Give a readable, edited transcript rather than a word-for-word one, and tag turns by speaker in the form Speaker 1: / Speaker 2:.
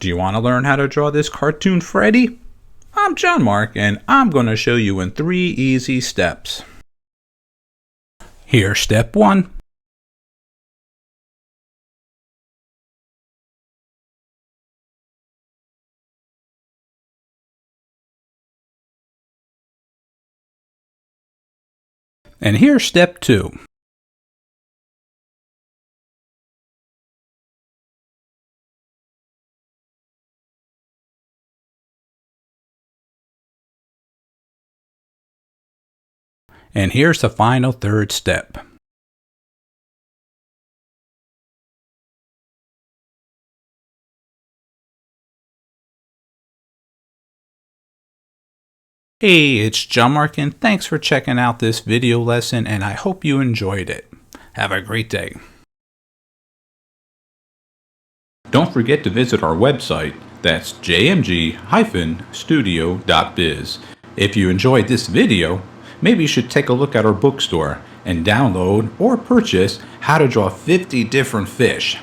Speaker 1: Do you want to learn how to draw this cartoon Freddy? I'm John-Marc, and I'm going to show you in 3 easy steps. Here's step 1. And here's step 2. And here's the final 3rd step. Hey, it's John-Marc, and thanks for checking out this video lesson, and I hope you enjoyed it. Have a great day. Don't forget to visit our website, that's jmg-studio.biz. If you enjoyed this video, maybe you should take a look at our bookstore and download or purchase How to Draw 50 Different Fish.